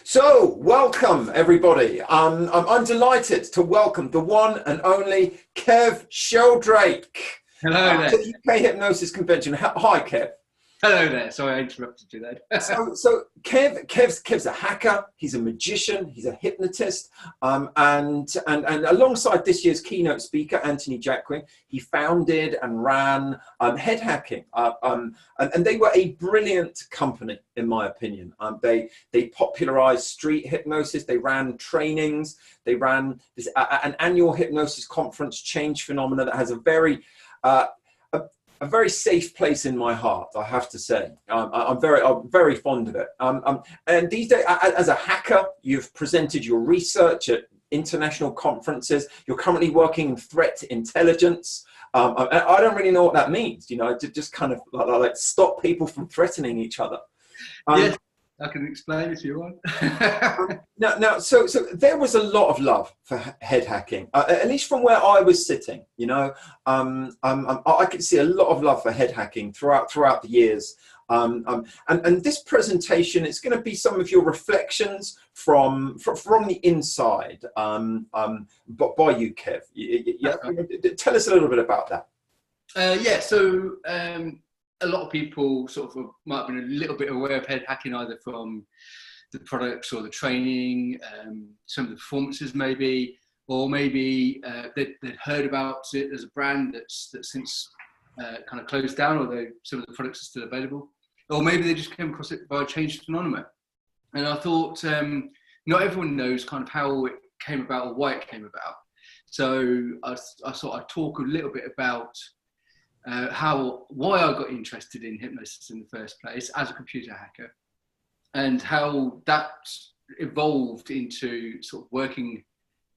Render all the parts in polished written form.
So, welcome everybody. I'm delighted to welcome the one and only Kev Sheldrake Hello there. to the UK Hypnosis Convention. Hi, Kev. Hello there. Sorry, I interrupted you there. So Kev's a hacker. He's a magician. He's a hypnotist. And alongside this year's keynote speaker, Anthony Jacquin, he founded and ran Head Hacking. And they were a brilliant company, in my opinion. They popularized street hypnosis. They ran trainings. They ran an annual hypnosis conference, Change Phenomena, that has a very safe place in my heart, I have to say. I'm very fond of it. And these days, as a hacker, you've presented your research at international conferences. You're currently working in threat intelligence. I don't really know what that means, to just kind of like stop people from threatening each other. Yes, I can explain if you want. So there was a lot of love for head hacking, at least from where I was sitting. I could see a lot of love for head hacking throughout the years. And this presentation, it's going to be some of your reflections from the inside, but by you, Kev. Yeah, tell us a little bit about that. So a lot of people sort of might have been a little bit aware of head hacking, either from the products or the training, some of the performances maybe, or maybe they'd heard about it as a brand that's since kind of closed down, although some of the products are still available. Or maybe they just came across it via Change Phenomena. And I thought not everyone knows kind of how it came about or why it came about. So I thought I'd talk a little bit about why I got interested in hypnosis in the first place as a computer hacker, and how that evolved into sort of working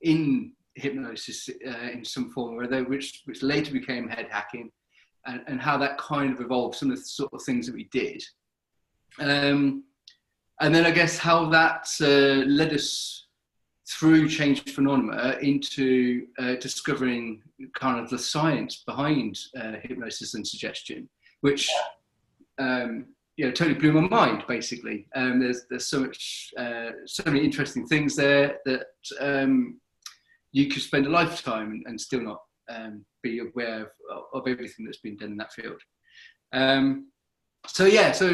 in hypnosis in some form or other, which later became head hacking, and how that kind of evolved, some of the sort of things that we did. And then I guess how that led us through Change Phenomena into discovering kind of the science behind hypnosis and suggestion, which totally blew my mind. Basically, there's so many interesting things there that you could spend a lifetime and still not be aware of everything that's been done in that field. So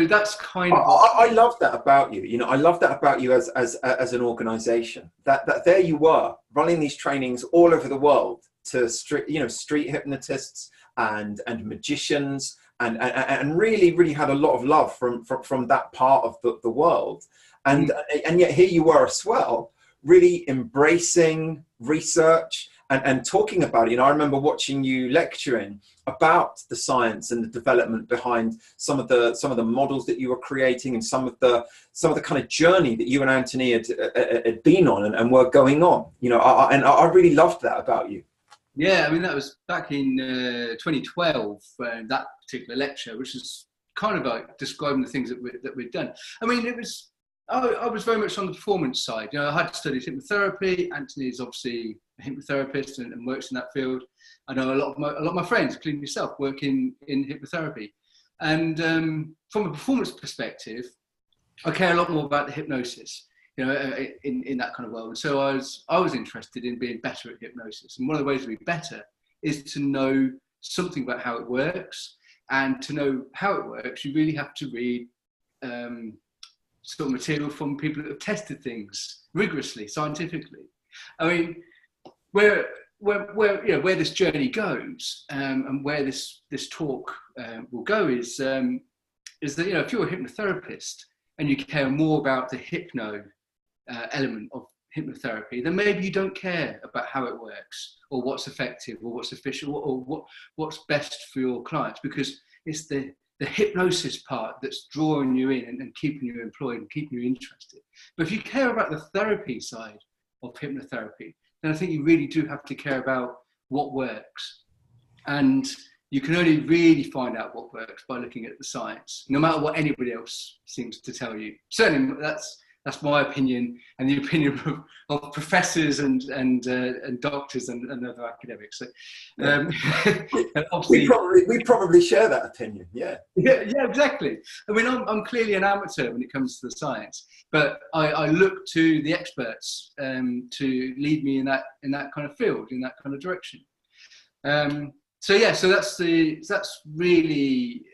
that's kind of. I love that about you. I love that about you as an organisation. That there you were running these trainings all over the world to street hypnotists and magicians, and really had a lot of love from that part of the world. And yet here you were as well, really embracing research and talking about it. I remember watching you lecturing about the science and the development behind some of the models that you were creating, and some of the kind of journey that you and Anthony had been on and were going on. I really loved that about you. Yeah, I mean, that was back in 2012, that particular lecture, which is kind of like describing the things that we'd done. I mean, I was very much on the performance side. I had studied hypnotherapy. Anthony is obviously a hypnotherapist and works in that field. I know a lot of my friends, including yourself, work in hypnotherapy. And from a performance perspective, I care a lot more about the hypnosis, in that kind of world. And so I was interested in being better at hypnosis. And one of the ways to be better is to know something about how it works. And to know how it works, you really have to read sort of material from people that have tested things rigorously, scientifically. I mean, where this journey goes, and where this talk will go is that if you're a hypnotherapist and you care more about the hypno element of hypnotherapy, then maybe you don't care about how it works or what's effective or what's efficient or what's best for your clients, because it's the hypnosis part that's drawing you in and keeping you employed and keeping you interested. But if you care about the therapy side of hypnotherapy, then I think you really do have to care about what works. And you can only really find out what works by looking at the science, no matter what anybody else seems to tell you. Certainly, that's That's my opinion, and the opinion of professors and doctors and other academics. So, obviously, we probably share that opinion. Yeah. Yeah, exactly. I mean, I'm clearly an amateur when it comes to the science, but I look to the experts to lead me in that kind of field, in that kind of direction. So that's really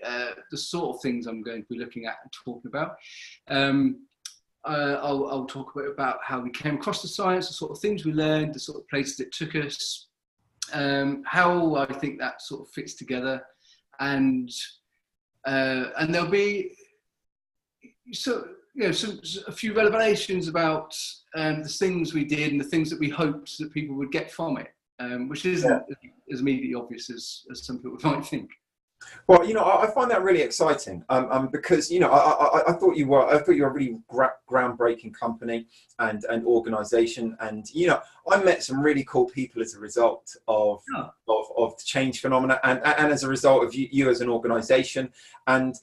the sort of things I'm going to be looking at and talking about. I'll talk a bit about how we came across the science, the sort of things we learned, the sort of places it took us, how I think that sort of fits together, and there'll be a few revelations about the things we did and the things that we hoped that people would get from it, which isn't as immediately obvious as some people might think. Well, I find that really exciting, because I thought you were a really groundbreaking company and organisation, and I met some really cool people as a result of the change phenomena, and as a result of you as an organisation, and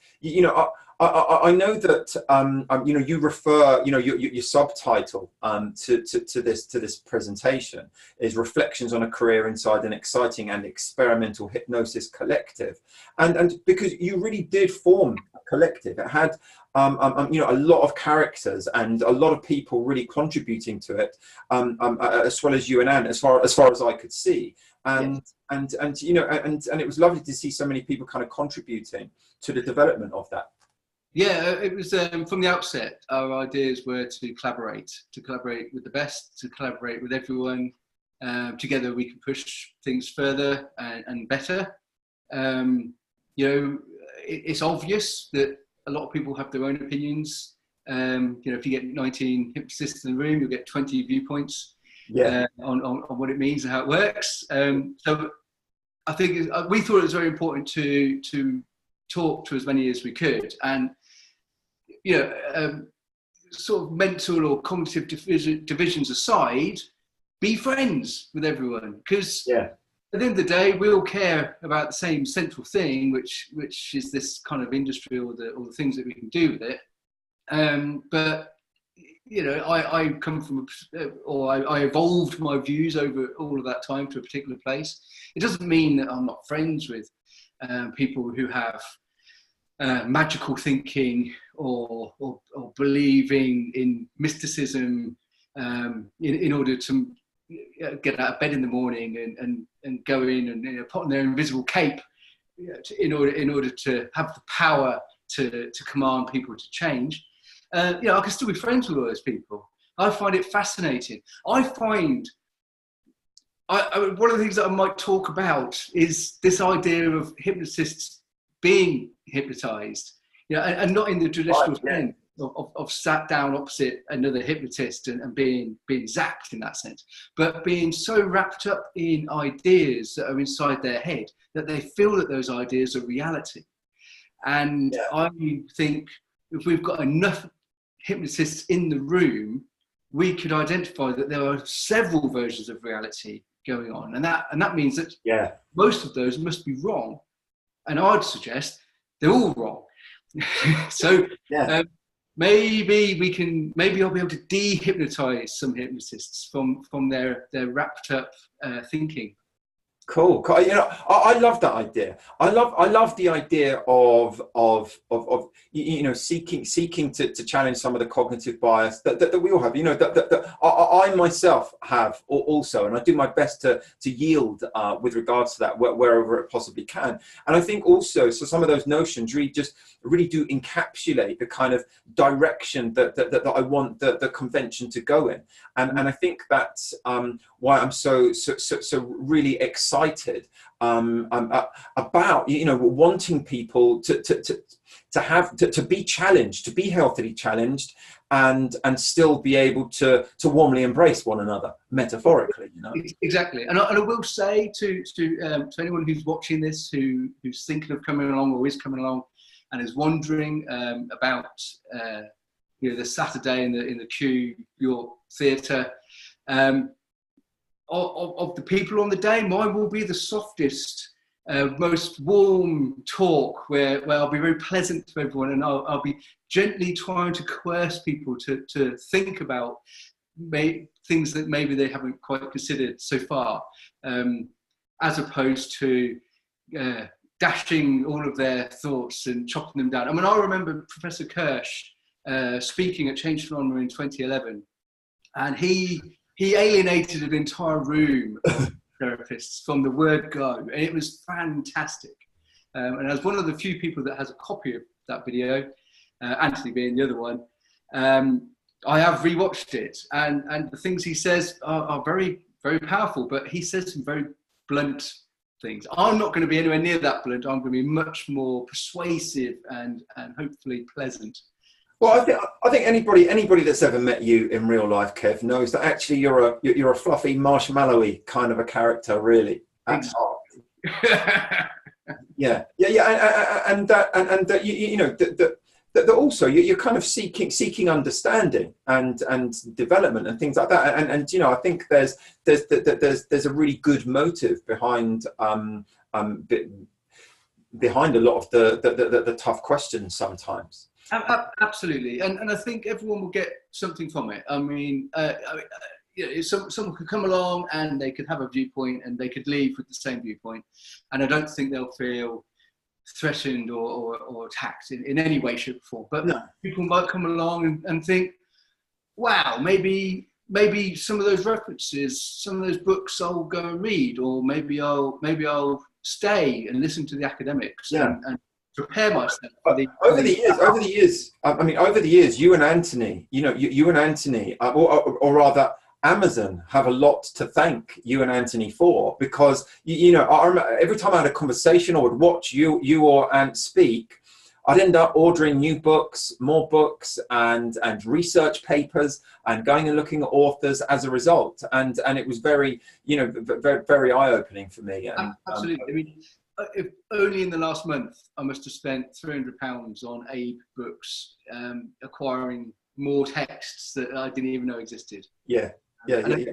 I know that you refer your subtitle to this presentation is Reflections on a Career Inside an Exciting and Experimental Hypnosis Collective, and because you really did form a collective. It had a lot of characters and a lot of people really contributing to it, as well as you and Anne, as far as I could see. And it was lovely to see so many people kind of contributing to the development of that. Yeah, it was from the outset. Our ideas were to collaborate with the best, to collaborate with everyone. Together, we can push things further and better. It's obvious that a lot of people have their own opinions. If you get 19 hypnotists in the room, you'll get 20 viewpoints on what it means and how it works. So I think we thought it was very important to talk to as many as we could, and sort of mental or cognitive divisions aside, be friends with everyone, because at the end of the day, we all care about the same central thing, which is this kind of industry, or the things that we can do with it. But I come from, I evolved my views over all of that time to a particular place. It doesn't mean that I'm not friends with people who have magical thinking or believing in mysticism in order to get out of bed in the morning and go in and put on their invisible cape in order to have the power to command people to change. I can still be friends with all those people. I find it fascinating. I find one of the things that I might talk about is this idea of hypnotists being hypnotized, and not in the traditional sense of sat down opposite another hypnotist and being zapped in that sense, but being so wrapped up in ideas that are inside their head that they feel that those ideas are reality. And I think if we've got enough hypnotists in the room, we could identify that there are several versions of reality going on, and that means that most of those must be wrong. And I'd suggest they're all wrong. So maybe I'll be able to de-hypnotize some hypnotists from their wrapped up thinking. Cool. I love that idea. I love the idea of seeking to challenge some of the cognitive bias that we all have. That I myself have also, and I do my best to yield with regards to that wherever it possibly can. And I think also, so some of those notions really do encapsulate the kind of direction that I want the convention to go in. And I think that's why I'm so really excited about wanting people to be challenged, to be healthily challenged, and still be able to warmly embrace one another, metaphorically. Exactly. And I will say to anyone who's watching this, who's thinking of coming along or is coming along, and is wondering about the Saturday in the Q York Theatre. Of the people on the day, mine will be the softest most warm talk where I'll be very pleasant to everyone, and I'll be gently trying to coerce people to think about things that maybe they haven't quite considered so far, as opposed to dashing all of their thoughts and chopping them down. I mean, I remember Professor Kirsch speaking at Change Phenomena in 2011, and he alienated an entire room of therapists from the word go, and it was fantastic. And as one of the few people that has a copy of that video, Anthony being the other one, I have rewatched it, and the things he says are very, very powerful, but he says some very blunt things. I'm not going to be anywhere near that blunt. I'm going to be much more persuasive and hopefully pleasant. Well, I think anybody that's ever met you in real life, Kev, knows that actually you're a fluffy, marshmallowy kind of a character, really. At heart. Yeah, and that you know that also you're kind of seeking understanding and development and things like that. And you know, I think there's a really good motive behind behind a lot of the tough questions sometimes. Absolutely, and I think everyone will get something from it. I mean, someone could come along and they could have a viewpoint and they could leave with the same viewpoint, and I don't think they'll feel threatened or attacked in any way, shape, or form. But no, people might come along and think, wow, maybe some of those references, some of those books I'll go and read, or maybe I'll stay and listen to the academics and prepare myself for the over the years, you and Anthony, or rather Amazon, have a lot to thank you and Anthony for, because you know, I remember every time I had a conversation or would watch you or Ant speak, I'd end up ordering new books, more books, and research papers, and going and looking at authors as a result, and it was very, you know, very, very eye-opening for me. And, absolutely. I mean, if only in the last month I must have spent £300 on Abe books, acquiring more texts that I didn't even know existed. Yeah. And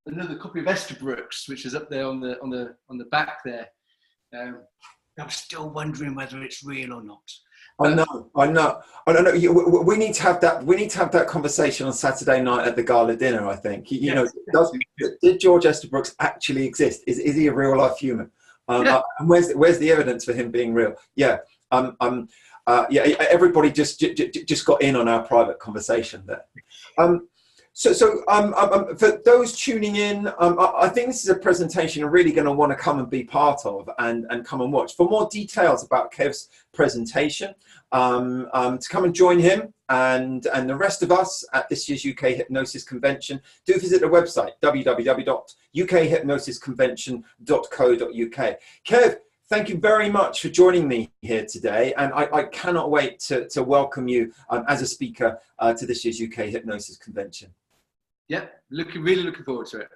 another copy of Esther Brooks, which is up there on the back there. I'm still wondering whether it's real or not. I know. We need to have that conversation on Saturday night at the gala dinner. I think you know. Did George Estabrook actually exist? Is he a real life human? And where's the evidence for him being real? Everybody just got in on our private conversation there. So for those tuning in, I think this is a presentation you're really going to want to come and be part of and come and watch. For more details about Kev's presentation, to come and join him and the rest of us at this year's UK Hypnosis Convention, do visit the website www.ukhypnosisconvention.co.uk. Kev, thank you very much for joining me here today, and I cannot wait to welcome you as a speaker to this year's UK Hypnosis Convention. Yeah, really looking forward to it.